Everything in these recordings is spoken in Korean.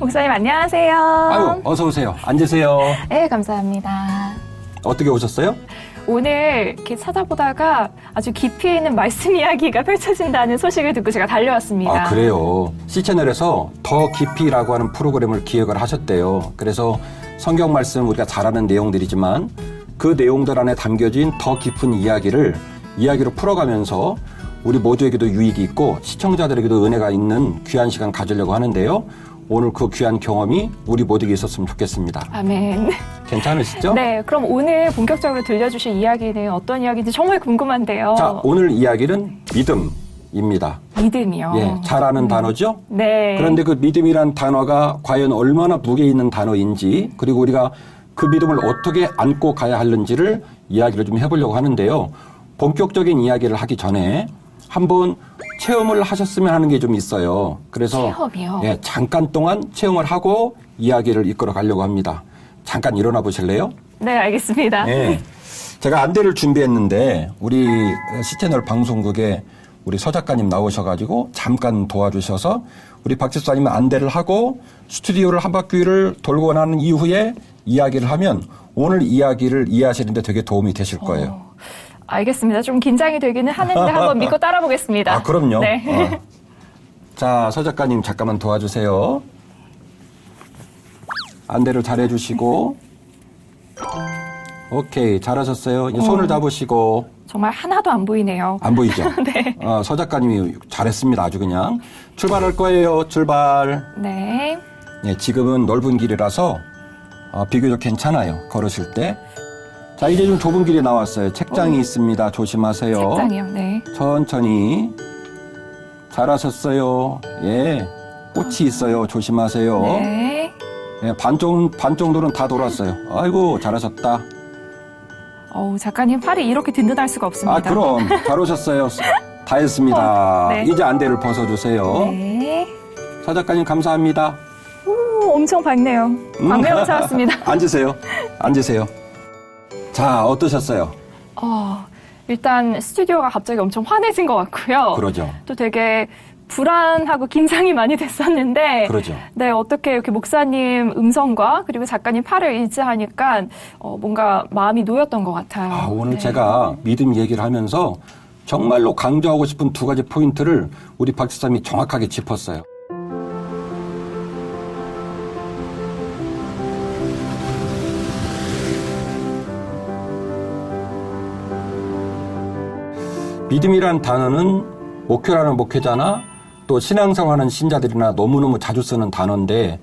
목사님 안녕하세요. 아유, 어서 오세요. 앉으세요. 네, 감사합니다. 어떻게 오셨어요? 오늘 이렇게 찾아보다가 아주 깊이 있는 말씀 이야기가 펼쳐진다는 소식을 듣고 제가 달려왔습니다. 아, 그래요. C채널에서 더 깊이라고 하는 프로그램을 기획을 하셨대요. 그래서 성경 말씀 우리가 잘 아는 내용들이지만 그 내용들 안에 담겨진 더 깊은 이야기로 풀어가면서 우리 모두에게도 유익이 있고 시청자들에게도 은혜가 있는 귀한 시간 가지려고 하는데요. 오늘 그 귀한 경험이 우리 모두에게 있었으면 좋겠습니다. 아멘. 괜찮으시죠? 네, 그럼 오늘 본격적으로 들려주실 이야기는 어떤 이야기인지 정말 궁금한데요. 자, 오늘 이야기는 믿음입니다. 믿음이요. 예, 잘 아는 단어죠? 네. 그런데 그 믿음이란 단어가 과연 얼마나 무게 있는 단어인지, 그리고 우리가 그 믿음을 어떻게 안고 가야 하는지를 이야기를 좀 해보려고 하는데요. 본격적인 이야기를 하기 전에 한번 체험을 하셨으면 하는 게 좀 있어요. 그래서 체험이요? 예, 잠깐 동안 체험을 하고 이야기를 이끌어 가려고 합니다. 잠깐 일어나 보실래요? 네, 알겠습니다. 네. 제가 안대를 준비했는데 우리 C채널 방송국에 우리 서 작가님 나오셔가지고 잠깐 도와주셔서 우리 박 집사님은 안대를 하고 스튜디오를 한 바퀴를 돌고 나는 이후에 이야기를 하면 오늘 이야기를 이해하시는데 되게 도움이 되실 거예요. 알겠습니다. 좀 긴장이 되기는 하는데 한번 믿고 따라 보겠습니다. 아, 그럼요. 네. 자, 서 작가님 잠깐만 도와주세요. 안대를 잘 해주시고. 오케이, 잘하셨어요. 이제 손을 잡으시고. 정말 하나도 안 보이네요. 안 보이죠? 네. 서 작가님이 잘했습니다. 아주 그냥. 출발할 거예요. 출발. 네. 네, 지금은 넓은 길이라서 비교적 괜찮아요. 걸으실 때. 자, 이제 좀 좁은 길이 나왔어요. 책장이 있습니다. 조심하세요. 책장이요. 네. 천천히. 잘하셨어요. 예. 꽃이 있어요. 조심하세요. 네. 예, 반 정도는 다 돌았어요. 아이고, 잘하셨다. 작가님 팔이 이렇게 든든할 수가 없습니다. 아, 그럼. 잘 오셨어요. 다 했습니다. 네. 이제 안대를 벗어주세요. 네. 서 작가님, 감사합니다. 오, 엄청 밝네요. 광명을 찾았습니다. 앉으세요. 앉으세요. 자, 어떠셨어요? 일단 스튜디오가 갑자기 엄청 환해진 것 같고요. 그러죠. 또 되게 불안하고 긴장이 많이 됐었는데 그러죠. 네, 어떻게 이렇게 목사님 음성과 그리고 작가님 팔을 일치하니까 뭔가 마음이 놓였던 것 같아요. 오늘 네. 제가 믿음 얘기를 하면서 정말로 강조하고 싶은 두 가지 포인트를 우리 박 집사님이 정확하게 짚었어요. 믿음이란 단어는 목회라는 목회자나 또 신앙생활하는 신자들이나 너무너무 자주 쓰는 단어인데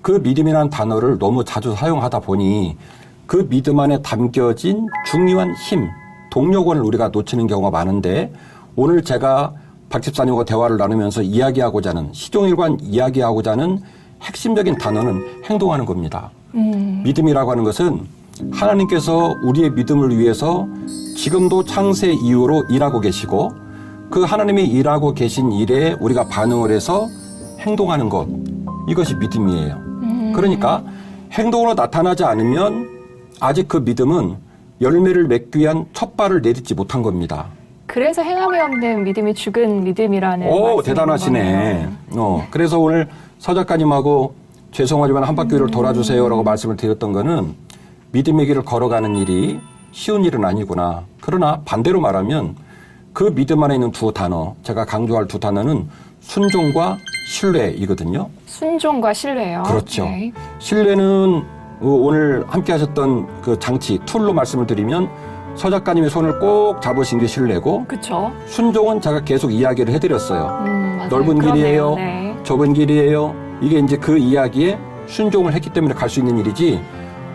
그 믿음이란 단어를 너무 자주 사용하다 보니 그 믿음 안에 담겨진 중요한 힘, 동력원을 우리가 놓치는 경우가 많은데 오늘 제가 박 집사님과 대화를 나누면서 이야기하고자 하는 시종일관 이야기하고자 하는 핵심적인 단어는 행동하는 겁니다. 믿음이라고 하는 것은 하나님께서 우리의 믿음을 위해서 지금도 창세 이후로 일하고 계시고 그 하나님이 일하고 계신 일에 우리가 반응을 해서 행동하는 것, 이것이 믿음이에요. 그러니까 행동으로 나타나지 않으면 아직 그 믿음은 열매를 맺기 위한 첫 발을 내딛지 못한 겁니다. 그래서 행함이 없는 믿음이 죽은 믿음이라는 말씀인 대단하시네. 그래서 오늘 서 작가님하고 죄송하지만 한 바퀴를 돌아주세요라고 말씀을 드렸던 거는 믿음의 길을 걸어가는 일이 쉬운 일은 아니구나. 그러나 반대로 말하면 그 믿음 안에 있는 두 단어, 제가 강조할 두 단어는 순종과 신뢰이거든요. 순종과 신뢰요. 그렇죠. 네. 신뢰는 오늘 함께 하셨던 그 장치, 툴로 말씀을 드리면 서 작가님의 손을 꼭 잡으신 게 신뢰고 그렇죠. 순종은 제가 계속 이야기를 해드렸어요. 맞아요. 넓은 길이에요. 네. 좁은 길이에요. 이게 이제 그 이야기에 순종을 했기 때문에 갈 수 있는 일이지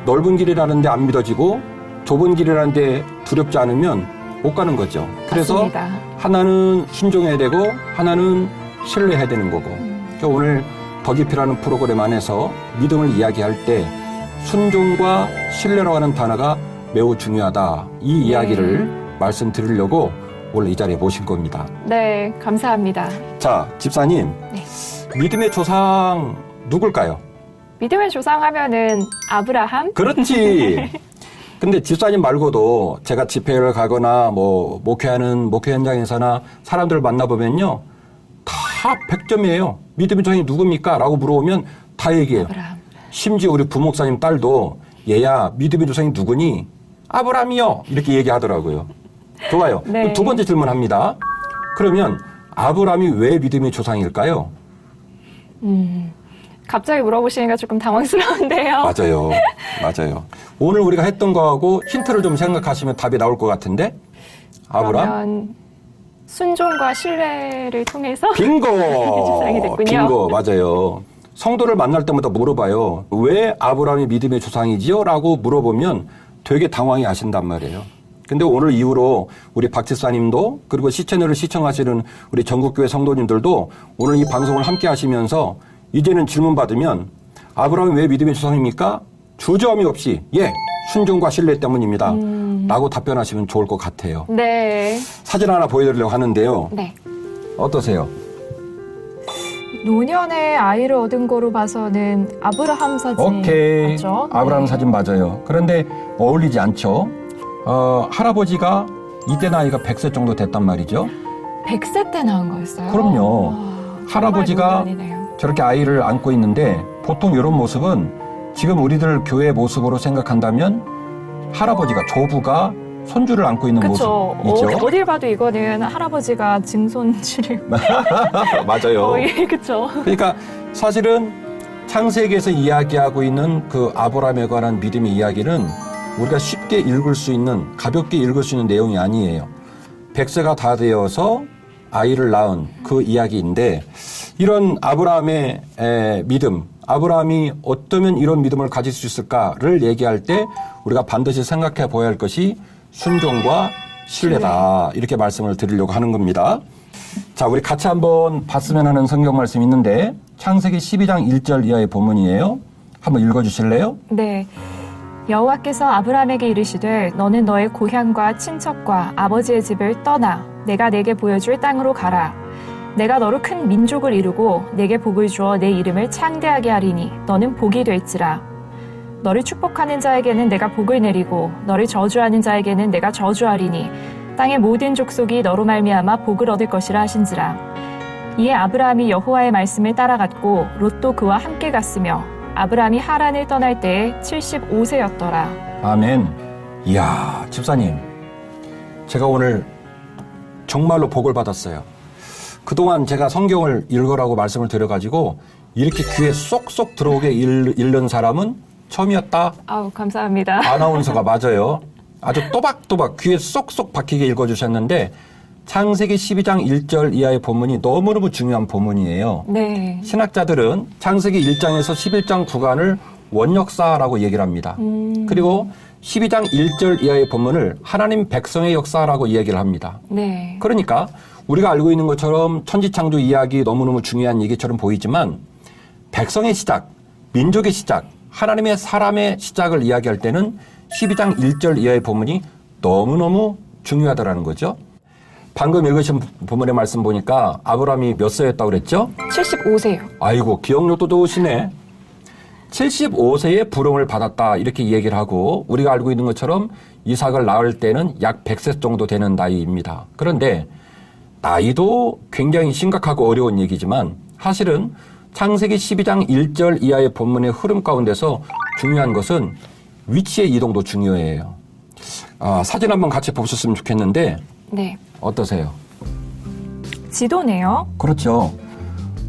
넓은 길이라는데 안 믿어지고 좁은 길이라는데 두렵지 않으면 못 가는 거죠. 그래서 맞습니다. 하나는 순종해야 되고 하나는 신뢰해야 되는 거고. 그러니까 오늘 더 깊이라는 프로그램 안에서 믿음을 이야기할 때 순종과 신뢰라고 하는 단어가 매우 중요하다. 이 이야기를 말씀드리려고 오늘 이 자리에 모신 겁니다. 네, 감사합니다. 자, 집사님. 네. 믿음의 조상 누굴까요? 믿음의 조상하면은 아브라함? 그렇지. 근데 집사님 말고도 제가 집회를 가거나 뭐 목회 현장에서나 사람들을 만나보면요. 다 100점이에요. 믿음의 조상이 누굽니까? 라고 물어보면 다 얘기해요. 아브라함. 심지어 우리 부목사님 딸도 얘야 믿음의 조상이 누구니? 아브라함이요. 이렇게 얘기하더라고요. 좋아요. 네. 두 번째 질문합니다. 그러면 아브라함이 왜 믿음의 조상일까요? 갑자기 물어보시니까 조금 당황스러운데요. 맞아요. 맞아요. 오늘 우리가 했던 거하고 힌트를 좀 생각하시면 답이 나올 것 같은데 아브라함? 그러면 순종과 신뢰를 통해서 빙고! 조상이 됐군요. 빙고, 맞아요. 성도를 만날 때마다 물어봐요. 왜 아브라함이 믿음의 조상이지요? 라고 물어보면 되게 당황해 하신단 말이에요. 근데 오늘 이후로 우리 박 집사님도 그리고 시채널을 시청하시는 우리 전국교회 성도님들도 오늘 이 방송을 함께 하시면서 이제는 질문 받으면 아브라함이 왜 믿음의 조상입니까? 주저함이 없이 순종과 신뢰 때문입니다. 라고 답변하시면 좋을 것 같아요. 네. 사진 하나 보여드리려고 하는데요. 네. 어떠세요? 노년에 아이를 얻은 거로 봐서는 아브라함 사진 오케이. 맞죠? 아브라함 네. 사진 맞아요. 그런데 어울리지 않죠? 할아버지가 이때 나이가 100세 정도 됐단 말이죠. 100세 때 낳은 거였어요? 그럼요. 와, 할아버지가 정말 노년이네요. 저렇게 아이를 안고 있는데 보통 이런 모습은 지금 우리들 교회 모습으로 생각한다면 할아버지가 조부가 손주를 안고 있는 그쵸. 모습이죠. 어딜 봐도 이거는 할아버지가 증손치를 맞아요. 그쵸. 그러니까 사실은 창세기에서 이야기하고 있는 그 아브라함에 관한 믿음의 이야기는 우리가 쉽게 읽을 수 있는, 가볍게 읽을 수 있는 내용이 아니에요. 100세가 다 되어서 아이를 낳은 그 이야기인데 이런 아브라함의 믿음, 아브라함이 어쩌면 이런 믿음을 가질 수 있을까를 얘기할 때 우리가 반드시 생각해 보아야 할 것이 순종과 신뢰다. 이렇게 말씀을 드리려고 하는 겁니다. 자, 우리 같이 한번 봤으면 하는 성경 말씀이 있는데 창세기 12장 1절 이하의 본문이에요. 한번 읽어주실래요? 네. 여호와께서 아브라함에게 이르시되 너는 너의 고향과 친척과 아버지의 집을 떠나 내가 내게 보여줄 땅으로 가라. 내가 너로 큰 민족을 이루고 내게 복을 주어 내 이름을 창대하게 하리니 너는 복이 될지라. 너를 축복하는 자에게는 내가 복을 내리고 너를 저주하는 자에게는 내가 저주하리니 땅의 모든 족속이 너로 말미암아 복을 얻을 것이라 하신지라. 이에 아브라함이 여호와의 말씀을 따라갔고 롯도 그와 함께 갔으며 아브라함이 하란을 떠날 때에 75세였더라. 아멘. 이야, 집사님. 제가 오늘 정말로 복을 받았어요. 그동안 제가 성경을 읽으라고 말씀을 드려가지고 이렇게 귀에 쏙쏙 들어오게 읽는 사람은 처음이었다. 아우, 감사합니다. 아나운서가 맞아요. 아주 또박또박 귀에 쏙쏙 박히게 읽어주셨는데 창세기 12장 1절 이하의 본문이 너무너무 중요한 본문이에요. 네. 신학자들은 창세기 1장에서 11장 구간을 원역사라고 얘기를 합니다. 그리고 12장 1절 이하의 본문을 하나님 백성의 역사라고 이야기를 합니다. 네. 그러니까 우리가 알고 있는 것처럼 천지창조 이야기 너무너무 중요한 얘기처럼 보이지만 백성의 시작, 민족의 시작, 하나님의 사람의 시작을 이야기할 때는 12장 1절 이하의 본문이 너무너무 중요하다라는 거죠. 방금 읽으신 본문의 말씀 보니까 아브라함이 몇 세였다고 그랬죠? 75세요. 아이고, 기억력도 좋으시네. 75세에 부름을 받았다 이렇게 얘기를 하고 우리가 알고 있는 것처럼 이삭을 낳을 때는 약 100세 정도 되는 나이입니다. 그런데 나이도 굉장히 심각하고 어려운 얘기지만 사실은 창세기 12장 1절 이하의 본문의 흐름 가운데서 중요한 것은 위치의 이동도 중요해요. 사진 한번 같이 보셨으면 좋겠는데 네. 어떠세요? 지도네요. 그렇죠.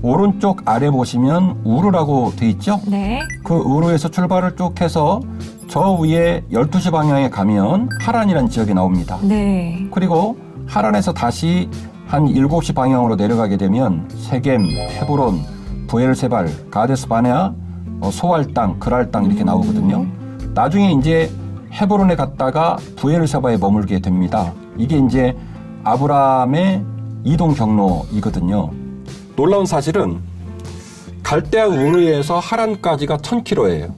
오른쪽 아래 보시면 우르라고 돼 있죠? 네. 그 우르에서 출발을 쭉 해서 저 위에 12시 방향에 가면 하란이라는 지역이 나옵니다. 네. 그리고 하란에서 다시 한 7시 방향으로 내려가게 되면 세겜, 헤브론, 부엘세발, 가데스 바네아, 소알 땅, 그랄 땅 이렇게 나오거든요. 나중에 이제 헤브론에 갔다가 부엘세바에 머물게 됩니다. 이게 이제 아브라함의 이동 경로이거든요. 놀라운 사실은 갈대아 우르에서 하란까지가 1000km예요.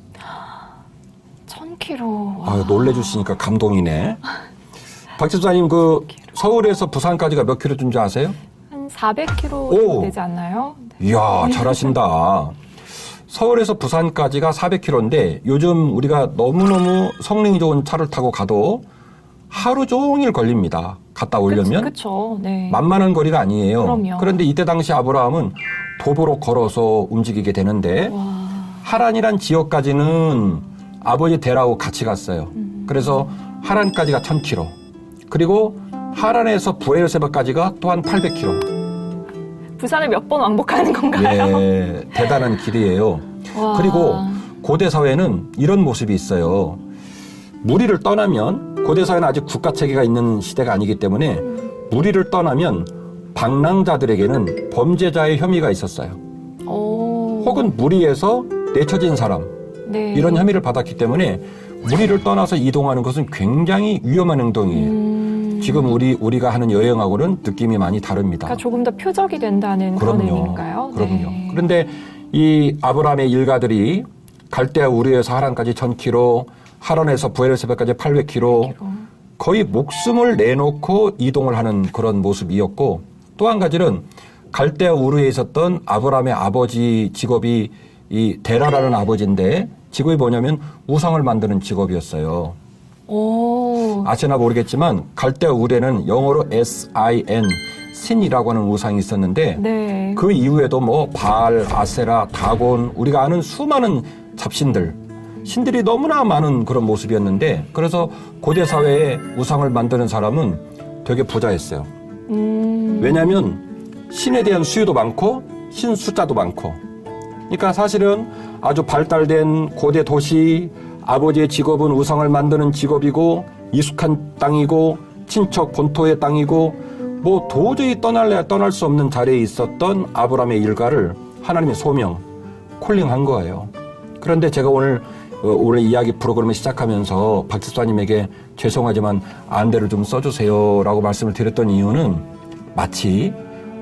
1000km. 놀래주시니까 감동이네. 박 집사님 서울에서 부산까지가 몇 킬로 준지 아세요? 한 400km 오. 정도 되지 않나요? 이야, 잘하신다. 서울에서 부산까지가 400km인데 요즘 우리가 너무너무 성능이 좋은 차를 타고 가도 하루 종일 걸립니다. 갔다 오려면. 그렇죠. 네. 만만한 거리가 아니에요. 그럼요. 그런데 이때 당시 아브라함은 도보로 걸어서 움직이게 되는데 와. 하란이란 지역까지는 아버지 데라하고 같이 갔어요. 그래서 하란까지가 1000km. 그리고 하란에서 부에르세바까지가 또한 800km. 부산을 몇 번 왕복하는 건가요? 네, 대단한 길이에요. 와. 그리고 고대 사회는 이런 모습이 있어요. 무리를 떠나면 고대 사회는 아직 국가 체계가 있는 시대가 아니기 때문에 무리를 떠나면 방랑자들에게는 범죄자의 혐의가 있었어요. 오. 혹은 무리에서 내쳐진 사람 네. 이런 혐의를 받았기 때문에 무리를 떠나서 이동하는 것은 굉장히 위험한 행동이에요. 지금 우리가 하는 여행하고는 느낌이 많이 다릅니다. 그러니까 조금 더 표적이 된다는 그런 의미인가요? 그럼요. 네. 그런데 이 아브라함의 일가들이 갈대아 우르에서 하란까지 1000km, 하란에서 부에르세바까지 800km, 거의 목숨을 내놓고 이동을 하는 그런 모습이었고, 또 한 가지는 갈대아 우르에 있었던 아브라함의 아버지 직업이 이 데라라는 아버지인데 직업이 뭐냐면 우상을 만드는 직업이었어요. 오. 아시나 모르겠지만 갈대아 우르에는 영어로 S-I-N, 신이라고 하는 우상이 있었는데 네. 그 이후에도 뭐 바알, 아세라, 다곤, 우리가 아는 수많은 잡신들, 신들이 너무나 많은 그런 모습이었는데, 그래서 고대 사회에 우상을 만드는 사람은 되게 부자였어요. 왜냐하면 신에 대한 수요도 많고 신 숫자도 많고. 그러니까 사실은 아주 발달된 고대 도시, 아버지의 직업은 우상을 만드는 직업이고 익숙한 땅이고 친척 본토의 땅이고 뭐 도저히 떠날 수 없는 자리에 있었던 아브라함의 일가를 하나님의 소명, 콜링한 거예요. 그런데 제가 오늘 이야기 프로그램을 시작하면서 박 집사님에게 죄송하지만 안대를 좀 써주세요라고 말씀을 드렸던 이유는 마치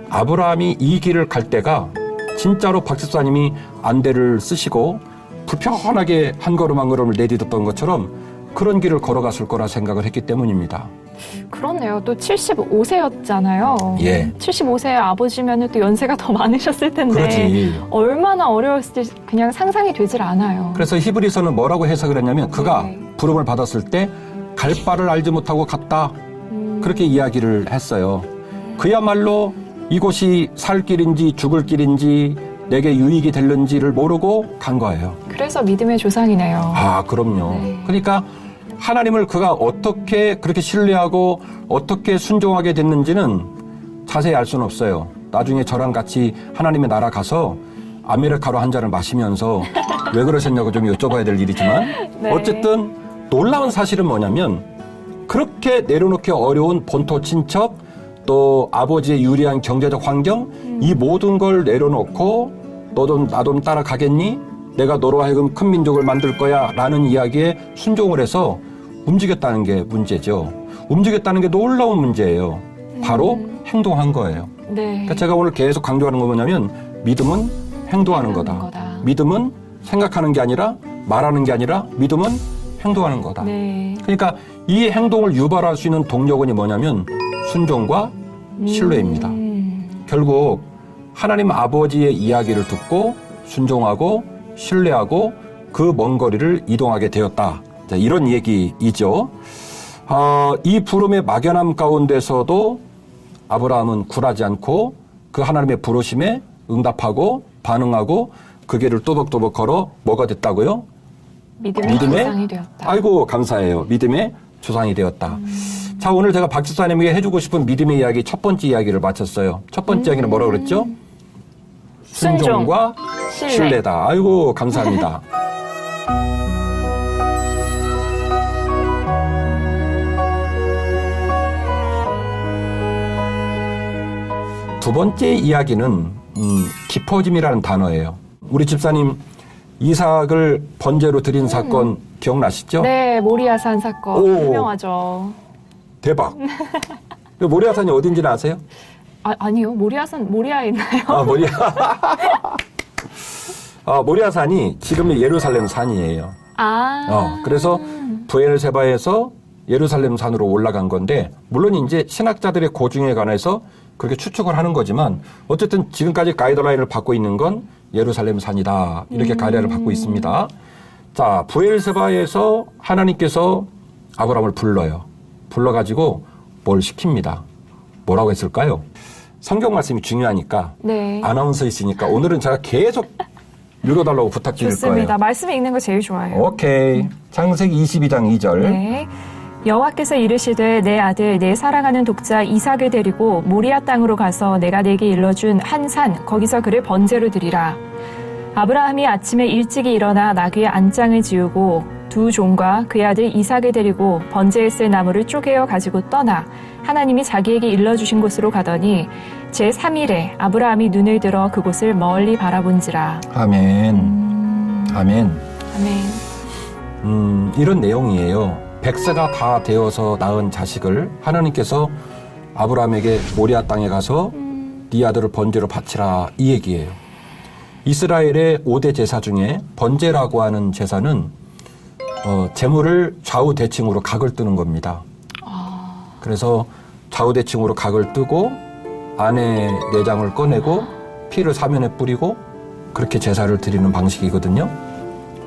아브라함이 이 길을 갈 때가 진짜로 박 집사님이 안대를 쓰시고 불편하게 한 걸음 한 걸음을 내딛었던 것처럼 그런 길을 걸어갔을 거라 생각을 했기 때문입니다. 그렇네요. 또 75세였잖아요. 예. 75세의 아버지면 또 연세가 더 많으셨을 텐데. 그렇지. 얼마나 어려웠을지 그냥 상상이 되질 않아요. 그래서 히브리서는 뭐라고 해석을 했냐면 그가 네. 부름을 받았을 때 갈 바를 알지 못하고 갔다. 그렇게 이야기를 했어요. 그야말로 이곳이 살 길인지 죽을 길인지 내게 유익이 될는지를 모르고 간 거예요. 그래서 믿음의 조상이네요. 아, 그럼요. 네. 그러니까 하나님을 그가 어떻게 그렇게 신뢰하고 어떻게 순종하게 됐는지는 자세히 알 수는 없어요. 나중에 저랑 같이 하나님의 나라 가서 아메리카노 한 잔을 마시면서 왜 그러셨냐고 좀 여쭤봐야 될 일이지만 네. 어쨌든 놀라운 사실은 뭐냐면 그렇게 내려놓기 어려운 본토 친척 또 아버지의 유리한 경제적 환경 이 모든 걸 내려놓고 너도 나도 따라가겠니? 내가 너로 하여금 큰 민족을 만들 거야 라는 이야기에 순종을 해서 움직였다는 게 문제죠. 움직였다는 게 놀라운 문제예요. 바로 행동한 거예요. 네. 그러니까 제가 오늘 계속 강조하는 건 뭐냐면 믿음은 행동하는 거다. 믿음은 생각하는 게 아니라 말하는 게 아니라 믿음은 행동하는 거다. 네. 그러니까 이 행동을 유발할 수 있는 동력원이 뭐냐면 순종과 신뢰입니다. 결국 하나님 아버지의 이야기를 듣고 순종하고 신뢰하고 그 먼 거리를 이동하게 되었다. 자, 이런 얘기이죠. 이 부름의 막연함 가운데서도 아브라함은 굴하지 않고 그 하나님의 부르심에 응답하고 반응하고 그 길을 또박또박 걸어 뭐가 됐다고요? 믿음의 조상이 되었다. 아이고 감사해요. 믿음의 조상이 되었다. 자, 오늘 제가 박 집사님에게 해주고 싶은 믿음의 이야기 첫 번째 이야기를 마쳤어요. 첫 번째 이야기는 뭐라고 그랬죠? 순종과 신뢰다. 아이고 감사합니다. 두 번째 이야기는 깊어짐이라는 단어예요. 우리 집사님 이삭을 번제로 드린 사건 기억나시죠? 네, 모리아산 사건 오. 유명하죠. 대박. 모리아산이 어딘지는 아세요? 아니요. 모리아산 모리아에 있나요? 모리아산이 지금의 예루살렘 산이에요. 그래서 부엘세바에서 예루살렘 산으로 올라간 건데 물론 이제 신학자들의 고증에 관해서 그렇게 추측을 하는 거지만 어쨌든 지금까지 가이드라인을 받고 있는 건 예루살렘 산이다. 이렇게 가이드라인을 받고 있습니다. 자, 부엘세바에서 하나님께서 아브라함을 불러요. 불러가지고 뭘 시킵니다. 뭐라고 했을까요? 성경 말씀이 중요하니까 네. 아나운서 있으니까 오늘은 제가 계속 읽어달라고 부탁드릴 좋습니다. 거예요. 말씀 읽는 거 제일 좋아해요. 오케이. 창세기 22장 2절. 네. 여호와께서 이르시되 내 아들 내 사랑하는 독자 이삭을 데리고 모리아 땅으로 가서 내가 내게 일러준 한 산 거기서 그를 번제로 드리라. 아브라함이 아침에 일찍이 일어나 나귀의 안장을 지우고 두 종과 그의 아들 이삭을 데리고 번제에 쓸 나무를 쪼개어 가지고 떠나 하나님이 자기에게 일러주신 곳으로 가더니 제3일에 아브라함이 눈을 들어 그곳을 멀리 바라본지라. 아멘. 아멘. 아멘. 이런 내용이에요. 100세가 다 되어서 낳은 자식을 하나님께서 아브라함에게 모리아 땅에 가서 네 아들을 번제로 바치라 이 얘기예요. 이스라엘의 5대 제사 중에 번제라고 하는 제사는 제물을 좌우대칭으로 각을 뜨는 겁니다. 그래서 좌우대칭으로 각을 뜨고 안에 내장을 꺼내고 피를 사면에 뿌리고 그렇게 제사를 드리는 방식이거든요.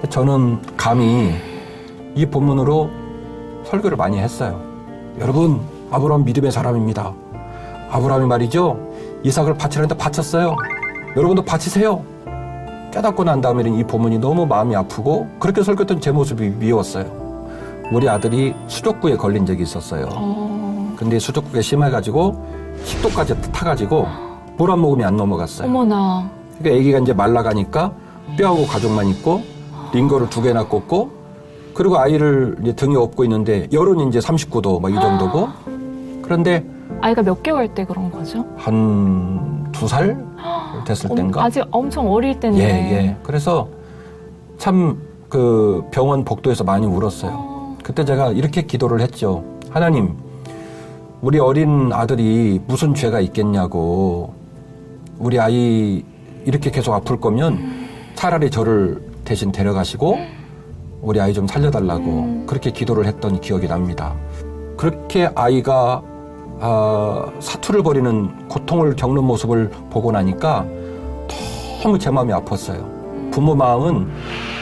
저는 감히 이 본문으로 설교를 많이 했어요. 여러분, 아브라함 믿음의 사람입니다. 아브라함이 말이죠, 이삭을 바치라는데 바쳤어요. 여러분도 바치세요. 깨닫고 난 다음에는 이 본문이 너무 마음이 아프고 그렇게 설교했던 제 모습이 미웠어요. 우리 아들이 수족구에 걸린 적이 있었어요. 근데 수족구가 심해가지고 식도까지 타가지고 물 한 모금이 안 넘어갔어요. 어머나. 그러니까 아기가 이제 말라가니까 뼈하고 가죽만 있고 링거를 2개나 꽂고 그리고 아이를 이제 등에 업고 있는데 열은 이제 39도 막 이 정도고 그런데 아이가 몇 개월 때 그런 거죠? 한 2살 됐을 땐가? 아직 엄청 어릴 때인데. 예. 그래서 참 그 병원 복도에서 많이 울었어요. 그때 제가 이렇게 기도를 했죠. 하나님, 우리 어린 아들이 무슨 죄가 있겠냐고. 우리 아이 이렇게 계속 아플 거면 차라리 저를 대신 데려가시고 우리 아이 좀 살려달라고 그렇게 기도를 했던 기억이 납니다. 그렇게 아이가 사투를 벌이는 고통을 겪는 모습을 보고 나니까 너무 제 마음이 아팠어요. 부모 마음은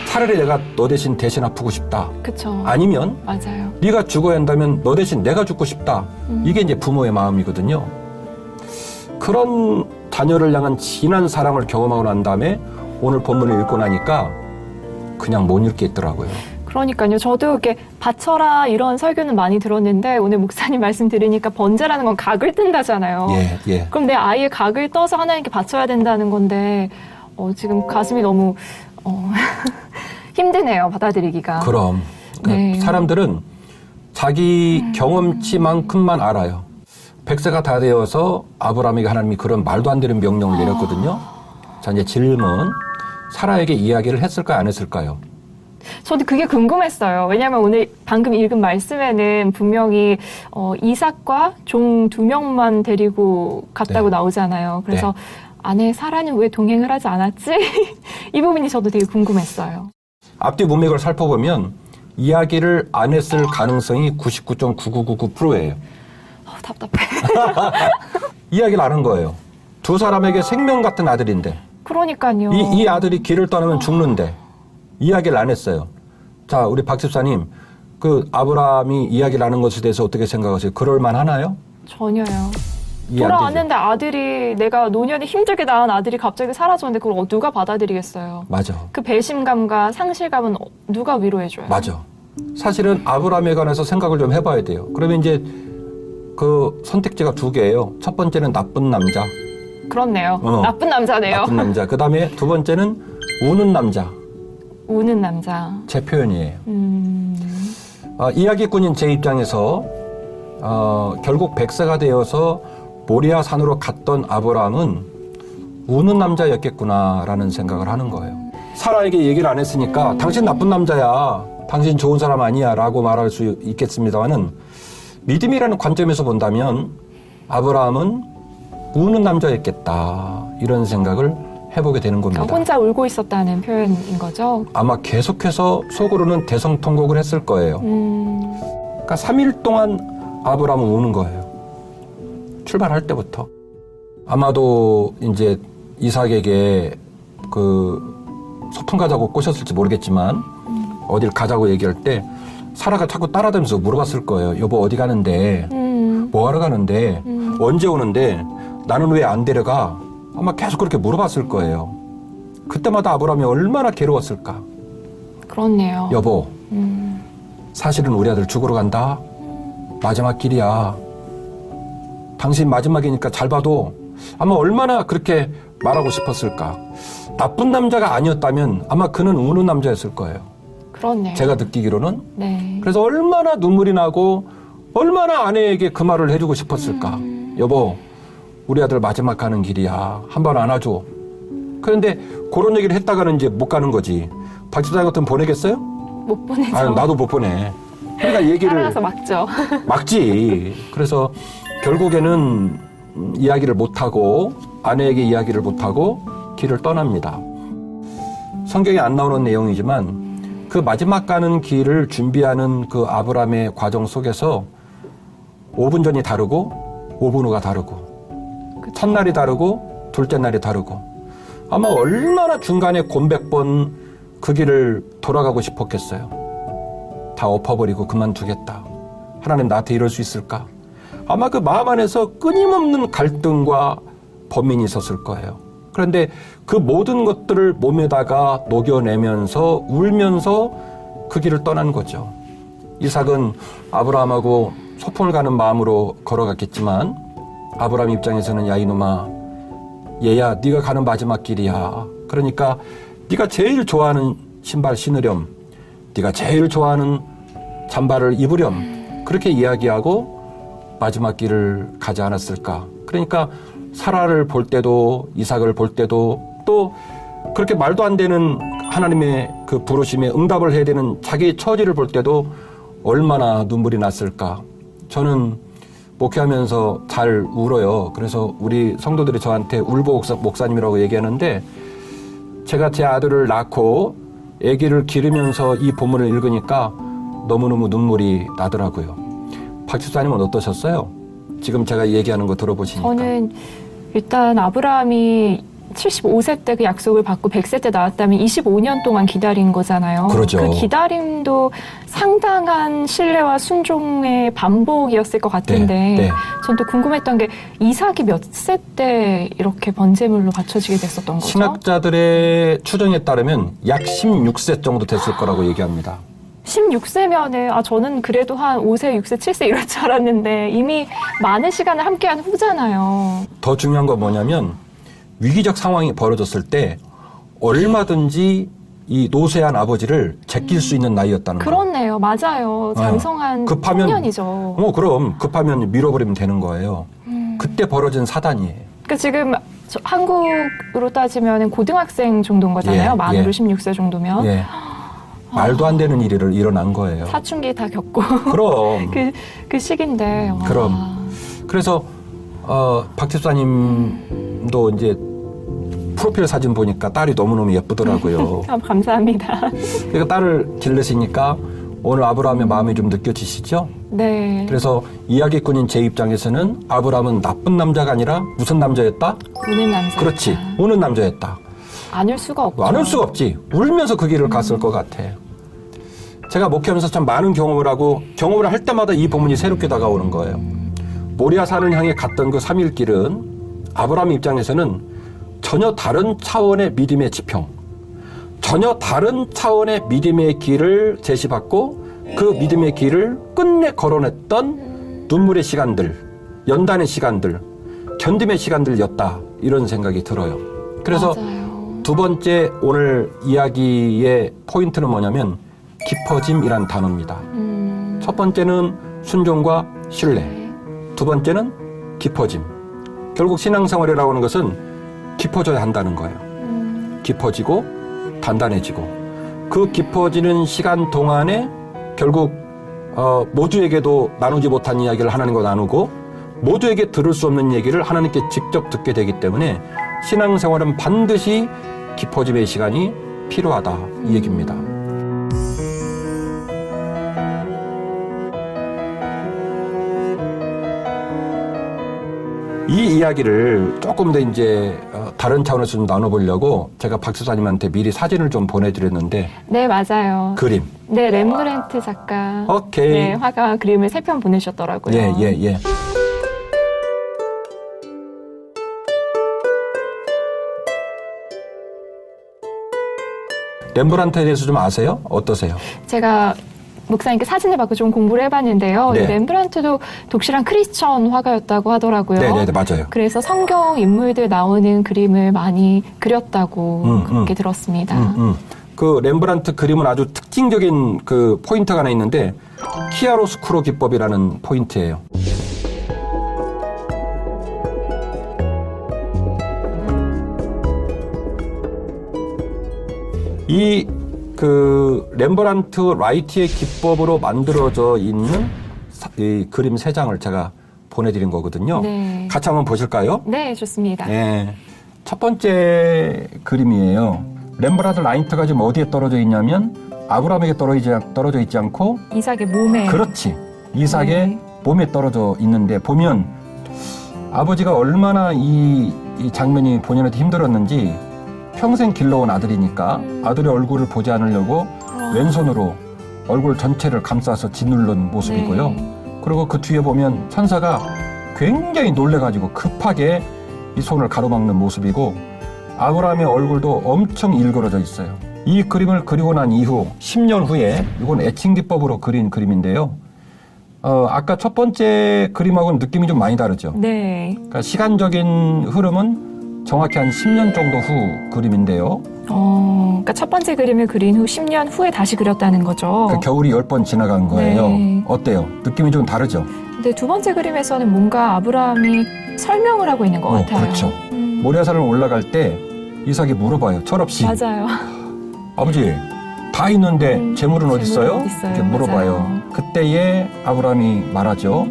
차라리 내가 너 대신 아프고 싶다. 그쵸. 아니면 맞아요. 네가 죽어야 한다면 너 대신 내가 죽고 싶다. 이게 이제 부모의 마음이거든요. 그런 자녀를 향한 진한 사랑을 경험하고 난 다음에 오늘 본문을 읽고 나니까 그냥 못 읽겠더라고요. 그러니까요. 저도 이렇게 바쳐라 이런 설교는 많이 들었는데 오늘 목사님 말씀 들으니까 번제라는 건 각을 뜬다잖아요. 예. 그럼 내 아이의 각을 떠서 하나님께 바쳐야 된다는 건데 지금 가슴이 너무 힘드네요. 받아들이기가. 그럼 그러니까 네. 사람들은 자기 경험치만큼만 알아요. 100세가 다 되어서 아브라함에게 하나님이 그런 말도 안 되는 명령을 내렸거든요. 자, 이제 질문. 사라에게 이야기를 했을까요? 안 했을까요? 저도 그게 궁금했어요. 왜냐하면 오늘 방금 읽은 말씀에는 분명히 이삭과 종 2명만 데리고 갔다고 네. 나오잖아요. 그래서 아내 사라는 왜 동행을 하지 않았지? 이 부분이 저도 되게 궁금했어요. 앞뒤 문맥을 살펴보면 이야기를 안 했을 가능성이 99.9999%예요. 답답해. 이야기를 안 한 거예요. 두 사람에게 생명 같은 아들인데 그러니까요. 이 아들이 길을 떠나면 죽는데 이야기를 안 했어요. 자, 우리 박 집사님, 그 아브라함이 이야기를 안 한 것에 대해서 어떻게 생각하세요? 그럴 만하나요? 전혀요. 이해 안 되죠? 돌아왔는데 아들이 내가 노년에 힘들게 낳은 아들이 갑자기 사라졌는데 그걸 누가 받아들이겠어요? 맞아. 그 배신감과 상실감은 누가 위로해줘요? 맞아. 사실은 아브라함에 관해서 생각을 좀 해봐야 돼요. 그러면 이제 그 선택지가 2개예요. 첫 번째는 나쁜 남자. 그렇네요. 나쁜 남자네요. 나쁜 남자. 그 다음에 두 번째는 우는 남자. 우는 남자. 제 표현이에요. 이야기꾼인 제 입장에서 결국 100세가 되어서 모리아 산으로 갔던 아브라함은 우는 남자였겠구나라는 생각을 하는 거예요. 사라에게 얘기를 안 했으니까 당신 나쁜 남자야, 당신 좋은 사람 아니야 라고 말할 수 있겠습니다만은 믿음이라는 관점에서 본다면 아브라함은 우는 남자였겠다 이런 생각을 해보게 되는 겁니다. 그러니까 혼자 울고 있었다는 표현인 거죠? 아마 계속해서 속으로는 대성통곡을 했을 거예요. 그러니까 3일 동안 아브라함은 우는 거예요. 출발할 때부터. 아마도 이제 이삭에게 그 소풍 가자고 꼬셨을지 모르겠지만 어딜 가자고 얘기할 때 사라가 자꾸 따라다니면서 물어봤을 거예요. 여보 어디 가는데? 뭐 하러 가는데? 언제 오는데? 나는 왜 안 데려가? 아마 계속 그렇게 물어봤을 거예요. 그때마다 아브라함이 얼마나 괴로웠을까. 그렇네요. 여보, 사실은 우리 아들 죽으러 간다. 마지막 길이야. 당신 마지막이니까 잘 봐도 아마 얼마나 그렇게 말하고 싶었을까. 나쁜 남자가 아니었다면 아마 그는 우는 남자였을 거예요. 그렇네요. 제가 느끼기로는. 네. 그래서 얼마나 눈물이 나고 얼마나 아내에게 그 말을 해주고 싶었을까. 여보, 우리 아들 마지막 가는 길이야. 한번 안아줘. 그런데 그런 얘기를 했다가는 이제 못 가는 거지. 박 집사님 같으면 보내겠어요? 못 보내죠. 아, 나도 못 보내. 그러니까 얘기를 따라가서 막죠. 막지. 그래서 결국에는 이야기를 못하고 아내에게 이야기를 못하고 길을 떠납니다. 성경에 안 나오는 내용이지만 그 마지막 가는 길을 준비하는 그 아브라함의 과정 속에서 5분 전이 다르고 5분 후가 다르고 그쵸. 첫날이 다르고 둘째 날이 다르고 아마 얼마나 중간에 곤백번 그 길을 돌아가고 싶었겠어요. 다 엎어버리고 그만두겠다. 하나님 나한테 이럴 수 있을까? 아마 그 마음 안에서 끊임없는 갈등과 범민이 있었을 거예요. 그런데 그 모든 것들을 몸에다가 녹여내면서 울면서 그 길을 떠난 거죠. 이삭은 아브라함하고 소풍을 가는 마음으로 걸어갔겠지만 아브라함 입장에서는 야 이놈아 얘야 네가 가는 마지막 길이야. 그러니까 네가 제일 좋아하는 신발 신으렴. 네가 제일 좋아하는 잠바를 입으렴. 그렇게 이야기하고 마지막 길을 가지 않았을까. 그러니까 사라를 볼 때도 이삭을 볼 때도 또 그렇게 말도 안 되는 하나님의 그 부르심에 응답을 해야 되는 자기의 처지를 볼 때도 얼마나 눈물이 났을까. 저는 목회하면서 잘 울어요. 그래서 우리 성도들이 저한테 울보 목사님이라고 얘기하는데 제가 제 아들을 낳고 아기를 기르면서 이 본문을 읽으니까 너무너무 눈물이 나더라고요. 박 집사님은 어떠셨어요? 지금 제가 얘기하는 거 들어보시니까. 저는 일단 아브라함이 75세 때 그 약속을 받고 100세 때 나왔다면 25년 동안 기다린 거잖아요. 그렇죠. 그 기다림도 상당한 신뢰와 순종의 반복이었을 것 같은데 네. 전 또 궁금했던 게 이삭이 몇 세 때 이렇게 번제물로 바쳐지게 됐었던 거죠? 신학자들의 추정에 따르면 약 16세 정도 됐을 거라고 얘기합니다. 16세면은 저는 그래도 한 5세, 6세, 7세 이럴 줄 알았는데 이미 많은 시간을 함께한 후잖아요. 더 중요한 건 뭐냐면 위기적 상황이 벌어졌을 때 얼마든지 이 노쇠한 아버지를 제낄 수 있는 나이였다는 거예요. 그렇네요. 맞아요. 장성한 청년이죠. 그럼 급하면 밀어버리면 되는 거예요. 그때 벌어진 사단이에요. 그러니까 지금 한국으로 따지면 고등학생 정도인 거잖아요. 만으로 16세 정도면. 예. 말도 안 되는 일이 일어난 거예요. 사춘기 다 겪고. 그럼. 그 시기인데. 그럼. 그래서 박 집사님도 이제 프로필 사진 보니까 딸이 너무너무 예쁘더라고요. 감사합니다. 그러니까 딸을 기르시니까 오늘 아브라함의 마음이 좀 느껴지시죠? 네. 그래서 이야기꾼인 제 입장에서는 아브라함은 나쁜 남자가 아니라 무슨 남자였다? 우는 남자. 그렇지. 우는 남자였다. 안 울 수가 없죠. 안 울 수가 없지. 울면서 그 길을 갔을 것 같아. 제가 목회하면서 참 많은 경험을 하고 경험을 할 때마다 이 본문이 새롭게 다가오는 거예요. 모리아산을 향해 갔던 그 3일 길은 아브라함 입장에서는 전혀 다른 차원의 믿음의 지평, 전혀 다른 차원의 믿음의 길을 제시받고 그 믿음의 길을 끝내 걸어냈던 눈물의 시간들, 연단의 시간들, 견딤의 시간들이었다. 이런 생각이 들어요. 그래서 맞아요. 두 번째 오늘 이야기의 포인트는 뭐냐면 깊어짐이란 단어입니다. 첫 번째는 순종과 신뢰, 두 번째는 깊어짐. 결국 신앙생활이라고 하는 것은 깊어져야 한다는 거예요. 깊어지고 단단해지고 그 깊어지는 시간 동안에 결국 모두에게도 나누지 못한 이야기를 하나님과 나누고 모두에게 들을 수 없는 얘기를 하나님께 직접 듣게 되기 때문에 신앙생활은 반드시 깊어짐의 시간이 필요하다 이 얘기입니다. 이 이야기를 조금 더 이제 다른 차원에서 좀 나눠보려고 제가 박 집사님한테 미리 사진을 좀 보내드렸는데. 네, 맞아요. 그림. 네, 레므렌트 작가. 오케이. 네, 화가 그림을 3편 보내셨더라고요. 예. 렘브란트에 대해서 좀 아세요? 어떠세요? 제가 목사님께 사진을 받고 좀 공부를 해봤는데요. 네. 이 렘브란트도 독실한 크리스천 화가였다고 하더라고요. 네, 맞아요. 그래서 성경 인물들 나오는 그림을 많이 그렸다고 그렇게 들었습니다. 그 렘브란트 그림은 아주 특징적인 그 포인트가 하나 있는데 키아로스쿠로 기법이라는 포인트예요. 이 그 렘브란트 라이트의 기법으로 만들어져 있는 이 그림 3장을 제가 보내드린 거거든요. 네. 같이 한번 보실까요? 네, 좋습니다. 네. 첫 번째 그림이에요. 렘브란트 라이트가 지금 어디에 떨어져 있냐면 아브라함에게 떨어져 있지 않고 이삭의 몸에. 그렇지. 이삭의 네. 몸에 떨어져 있는데 보면 아버지가 얼마나 이 장면이 본인한테 힘들었는지 평생 길러온 아들이니까 아들의 얼굴을 보지 않으려고 왼손으로 얼굴 전체를 감싸서 짓누른 모습이고요. 네. 그리고 그 뒤에 보면 천사가 굉장히 놀래가지고 급하게 이 손을 가로막는 모습이고 아브라함의 얼굴도 엄청 일그러져 있어요. 이 그림을 그리고 난 이후 10년 후에 이건 애칭 기법으로 그린 그림인데요. 아까 첫 번째 그림하고는 느낌이 좀 많이 다르죠. 네. 그러니까 시간적인 흐름은 정확히 한 10년 정도 후 그림인데요. 그러니까 첫 번째 그림을 그린 후 10년 후에 다시 그렸다는 거죠. 그 겨울이 10번 지나간 거예요. 네. 어때요? 느낌이 좀 다르죠? 근데 두 번째 그림에서는 뭔가 아브라함이 설명을 하고 있는 것 같아요. 그렇죠. 모리아산을 올라갈 때 이삭이 물어봐요. 철없이. 맞아요. 아버지, 다 있는데 재물은 어디 있어요? 재물은 어디 있어요? 이렇게 물어봐요. 맞아요. 그때에 아브라함이 말하죠.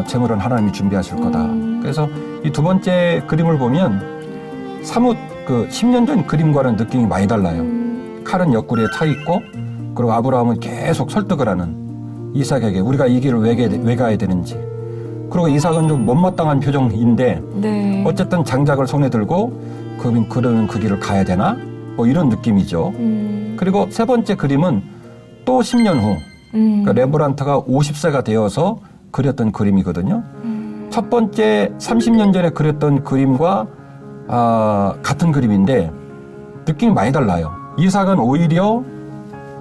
재물은 하나님이 준비하실 거다. 그래서 이 두 번째 그림을 보면 사뭇 그 10년 전 그림과는 느낌이 많이 달라요. 칼은 옆구리에 차 있고 그리고 아브라함은 계속 설득을 하는 이삭에게 우리가 이 길을 왜 가야 되는지. 그리고 이삭은 좀 못마땅한 표정인데 네. 어쨌든 장작을 손에 들고 그러면 그 길을 가야 되나? 뭐 이런 느낌이죠. 그리고 세 번째 그림은 또 10년 후 그러니까 렘브란트가 50세가 되어서 그렸던 그림이거든요. 첫 번째 30년 전에 그렸던 그림과 같은 그림인데 느낌이 많이 달라요. 이삭은 오히려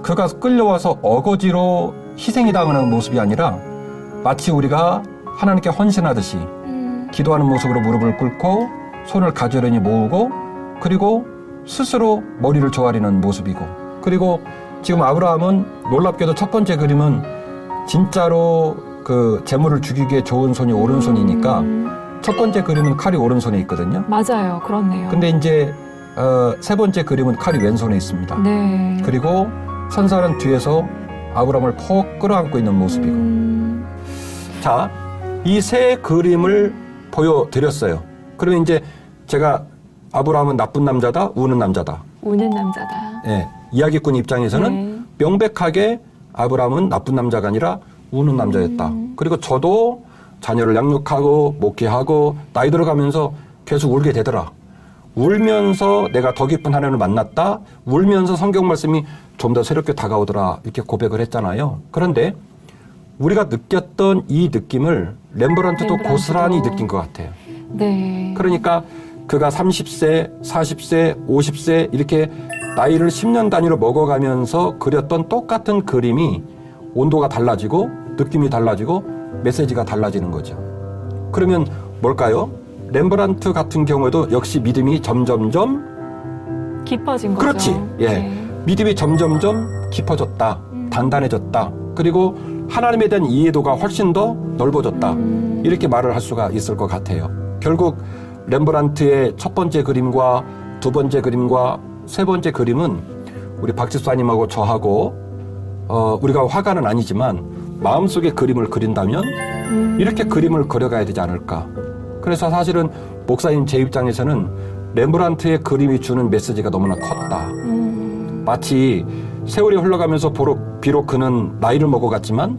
그가 끌려와서 어거지로 희생이 당하는 모습이 아니라 마치 우리가 하나님께 헌신하듯이 기도하는 모습으로 무릎을 꿇고 손을 가지런히 모으고 그리고 스스로 머리를 조아리는 모습이고 그리고 지금 아브라함은 놀랍게도 첫 번째 그림은 진짜로 그 재물을 죽이기에 좋은 손이 오른손이니까 첫 번째 그림은 칼이 오른손에 있거든요. 맞아요. 그렇네요. 근데 이제 세 번째 그림은 칼이 왼손에 있습니다. 네. 그리고 천사는 뒤에서 아브라함을 퍽 끌어안고 있는 모습이고 자, 이 세 그림을 보여드렸어요. 그러면 이제 제가 아브라함은 나쁜 남자다, 우는 남자다. 우는 남자다. 예, 이야기꾼 입장에서는 명백하게 아브라함은 나쁜 남자가 아니라 우는 남자였다. 그리고 저도 자녀를 양육하고 목회하고 나이 들어가면서 계속 울게 되더라. 울면서 내가 더 깊은 하나님을 만났다. 울면서 성경 말씀이 좀 더 새롭게 다가오더라. 이렇게 고백을 했잖아요. 그런데 우리가 느꼈던 이 느낌을 렘브란트도 고스란히 느낀 것 같아요. 네. 그러니까 그가 30세, 40세, 50세 이렇게 나이를 10년 단위로 먹어가면서 그렸던 똑같은 그림이 온도가 달라지고 느낌이 달라지고 메시지가 달라지는 거죠. 그러면 뭘까요? 렘브란트 같은 경우에도 역시 믿음이 점점점 깊어진 거죠. 그렇지. 예. 네. 믿음이 점점점 깊어졌다. 단단해졌다. 그리고 하나님에 대한 이해도가 훨씬 더 넓어졌다. 이렇게 말을 할 수가 있을 것 같아요. 결국 렘브란트의 첫 번째 그림과 두 번째 그림과 세 번째 그림은 우리 박 집사님하고 저하고 우리가 화가는 아니지만 마음속에 그림을 그린다면 이렇게 그림을 그려가야 되지 않을까. 그래서 사실은 목사님 제 입장에서는 렘브란트의 그림이 주는 메시지가 너무나 컸다. 마치 세월이 흘러가면서 비록 그는 나이를 먹어갔지만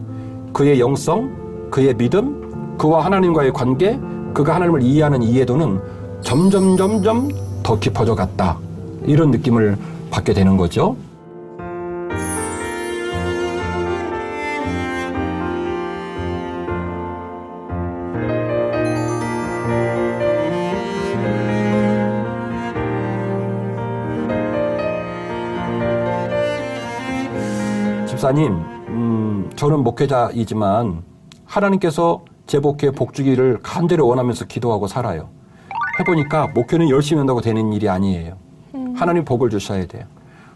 그의 영성, 그의 믿음, 그와 하나님과의 관계, 그가 하나님을 이해하는 이해도는 점점 더 깊어져 갔다. 이런 느낌을 받게 되는 거죠. 집사님, 저는 목회자이지만 하나님께서 제 목회에 복 주기를 간절히 원하면서 기도하고 살아요. 해보니까 목회는 열심히 한다고 되는 일이 아니에요. 하나님 복을 주셔야 돼요.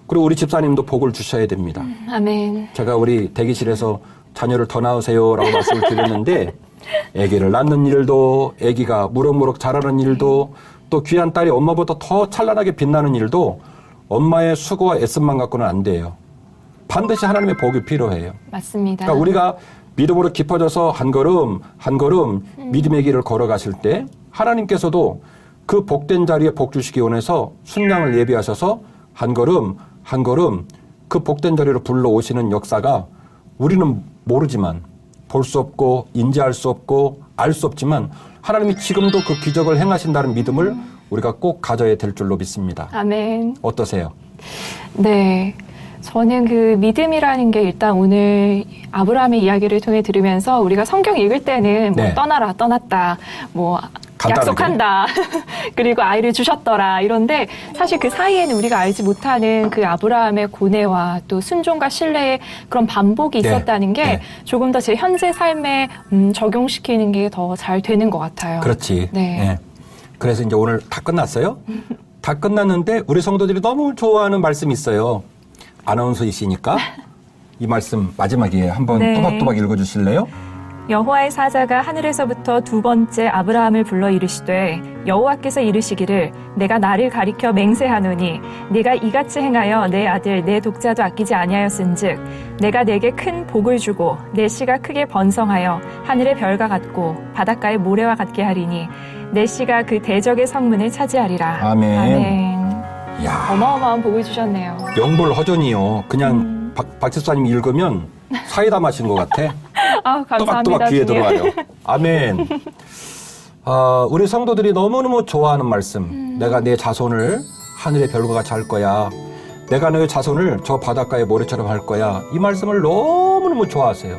그리고 우리 집사님도 복을 주셔야 됩니다. 아멘. 제가 우리 대기실에서 자녀를 더 낳으세요라고 말씀을 드렸는데 아기를 낳는 일도, 아기가 무럭무럭 자라는 일도, 또 귀한 딸이 엄마보다 더 찬란하게 빛나는 일도 엄마의 수고와 애씀만 갖고는 안 돼요. 반드시 하나님의 복이 필요해요. 맞습니다. 그러니까 우리가 믿음으로 깊어져서 한 걸음 한 걸음 믿음의 길을 걸어가실 때 하나님께서도 그 복된 자리에 복 주시기 원해서 순양을 예비하셔서 한 걸음 한 걸음 그 복된 자리로 불러오시는 역사가 우리는 모르지만 볼 수 없고 인지할 수 없고 알 수 없지만 하나님이 지금도 그 기적을 행하신다는 믿음을 우리가 꼭 가져야 될 줄로 믿습니다. 아멘. 어떠세요? 네. 저는 그 믿음이라는 게 일단 오늘 아브라함의 이야기를 통해 들으면서 우리가 성경 읽을 때는 뭐 네. 떠나라, 떠났다, 뭐 간단하게. 약속한다, 그리고 아이를 주셨더라 이런데 사실 그 사이에는 우리가 알지 못하는 그 아브라함의 고뇌와 또 순종과 신뢰의 그런 반복이 네. 있었다는 게 네. 조금 더 제 현재 삶에 적용시키는 게 더 잘 되는 것 같아요. 그렇지. 네. 네. 그래서 이제 오늘 다 끝났어요. 다 끝났는데 우리 성도들이 너무 좋아하는 말씀이 있어요. 아나운서이시니까 이 말씀 마지막에 한번 네. 또박또박 읽어주실래요? 여호와의 사자가 하늘에서부터 두 번째 아브라함을 불러 이르시되 여호와께서 이르시기를 내가 나를 가리켜 맹세하노니 네가 이같이 행하여 내 아들 내 독자도 아끼지 아니하였은즉 내가 내게 큰 복을 주고 내 씨가 크게 번성하여 하늘의 별과 같고 바닷가의 모래와 같게 하리니 내 씨가 그 대적의 성문을 차지하리라. 아멘. 아멘. 이야, 어마어마한 복을 주셨네요. 명불허전이요. 그냥 박 집사님 읽으면 사이다 마신 것 같아. 아, 감사합니다. 또박또박 귀에 주님. 들어와요. 아멘. 우리 성도들이 너무너무 좋아하는 말씀. 내가 내 자손을 하늘의 별과 같이 할 거야. 내가 너의 자손을 저 바닷가의 모래처럼 할 거야. 이 말씀을 너무너무 좋아하세요.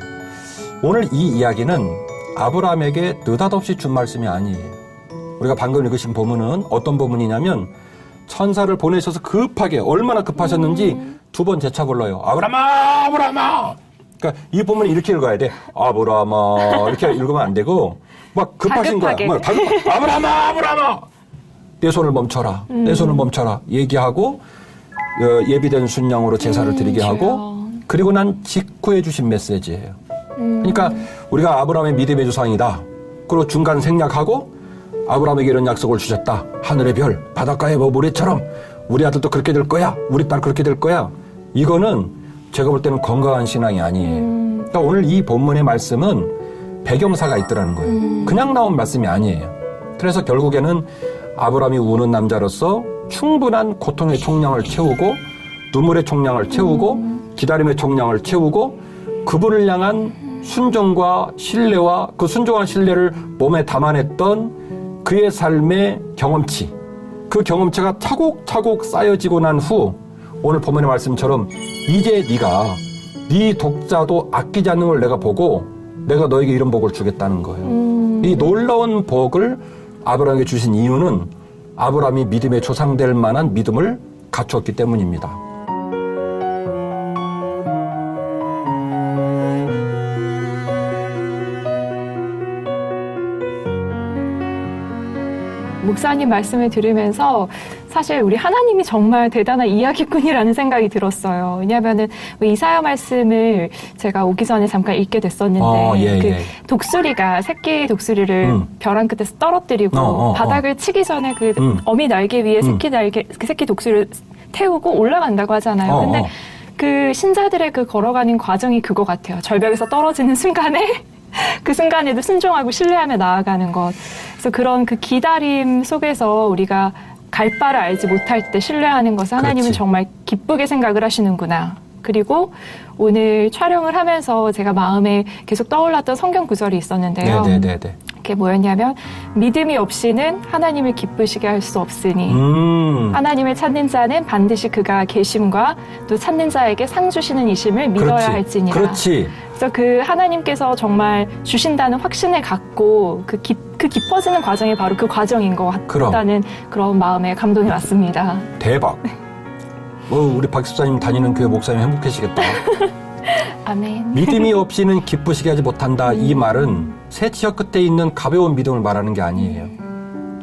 오늘 이 이야기는 아브라함에게 느닷없이 준 말씀이 아니에요. 우리가 방금 읽으신 본문은 어떤 본문이냐면 천사를 보내셔서 급하게 얼마나 급하셨는지 두 번 재차 불러요. 아브라함아, 아브라함아. 그러니까 이 본문을 이렇게 읽어야 돼. 아브라함아 이렇게 읽으면 안 되고 막 급하신 다급하게. 거야. 막 다급하게. 아브라함아, 아브라함아. 내 손을 멈춰라. 내 손을 멈춰라. 얘기하고 예비된 순양으로 제사를 드리게 하고 주여. 그리고 난 직후해 주신 메시지예요. 그러니까 우리가 아브라함의 믿음의 조상이다. 그리고 중간 생략하고 아브라함에게 이런 약속을 주셨다. 하늘의 별, 바닷가의 모래처럼 우리 아들도 그렇게 될 거야. 우리 딸 그렇게 될 거야. 이거는 제가 볼 때는 건강한 신앙이 아니에요. 그러니까 오늘 이 본문의 말씀은 배경사가 있더라는 거예요. 그냥 나온 말씀이 아니에요. 그래서 결국에는 아브라함이 우는 남자로서 충분한 고통의 총량을 채우고 눈물의 총량을 채우고 기다림의 총량을 채우고 그분을 향한 순종과 신뢰와 그 순종한 신뢰를 몸에 담아냈던 그의 삶의 경험치, 그 경험치가 차곡차곡 쌓여지고 난 후 오늘 본문의 말씀처럼 이제 네가 네 독자도 아끼지 않는 걸 내가 보고 내가 너에게 이런 복을 주겠다는 거예요. 이 놀라운 복을 아브라함에게 주신 이유는 아브라함이 믿음의 조상될 만한 믿음을 갖추었기 때문입니다. 목사님 말씀을 들으면서 사실 우리 하나님이 정말 대단한 이야기꾼이라는 생각이 들었어요. 왜냐하면은 이사야 말씀을 제가 오기 전에 잠깐 읽게 됐었는데 그 독수리가 새끼 독수리를 벼랑 끝에서 떨어뜨리고 바닥을 치기 전에 그 어미 날개 위에 그 새끼 독수리를 태우고 올라간다고 하잖아요. 근데 그 신자들의 그 걸어가는 과정이 그거 같아요. 절벽에서 떨어지는 순간에 그 순간에도 순종하고 신뢰하며 나아가는 것. 그래서 그런 그 기다림 속에서 우리가 갈 바를 알지 못할 때 신뢰하는 것을 하나님은 그렇지. 정말 기쁘게 생각을 하시는구나. 그리고 오늘 촬영을 하면서 제가 마음에 계속 떠올랐던 성경 구절이 있었는데요. 네네네. 그게 뭐였냐면 믿음이 없이는 하나님을 기쁘시게 할 수 없으니 하나님을 찾는 자는 반드시 그가 계심과 또 찾는 자에게 상 주시는 이심을 믿어야 그렇지. 할지니라. 그렇지. 그래서 그 하나님께서 정말 주신다는 확신을 갖고 그 깊어지는 과정이 바로 그 과정인 것 같다는 그런 마음에 감동이 왔습니다. 대박. 우리 박 집사님 다니는 교회 목사님 행복하시겠다. 아멘. 믿음이 없이는 기쁘시게 하지 못한다. 이 말은 세 지역 끝에 있는 가벼운 믿음을 말하는 게 아니에요.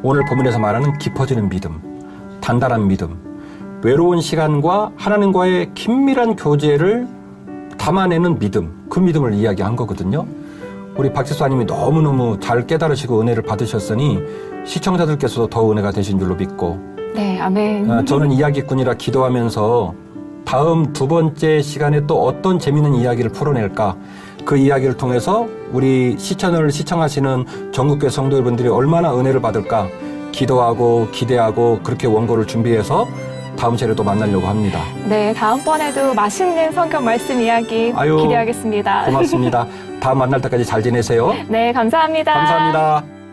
오늘 본문에서 말하는 깊어지는 믿음, 단단한 믿음, 외로운 시간과 하나님과의 긴밀한 교제를 담아내는 믿음, 그 믿음을 이야기한 거거든요. 우리 박지수아님이 너무너무 잘 깨달으시고 은혜를 받으셨으니 시청자들께서도 더 은혜가 되신 줄로 믿고, 네, 아멘. 저는 이야기꾼이라 기도하면서 다음 두 번째 시간에 또 어떤 재미있는 이야기를 풀어낼까, 그 이야기를 통해서 우리 시청을 시청하시는 전국교회 성도 여러분들이 얼마나 은혜를 받을까 기도하고 기대하고 그렇게 원고를 준비해서 다음 시간에 또 만나려고 합니다. 네, 다음번에도 맛있는 성경 말씀 이야기 기대하겠습니다. 고맙습니다. 다음 만날 때까지 잘 지내세요. 네, 감사합니다. 감사합니다.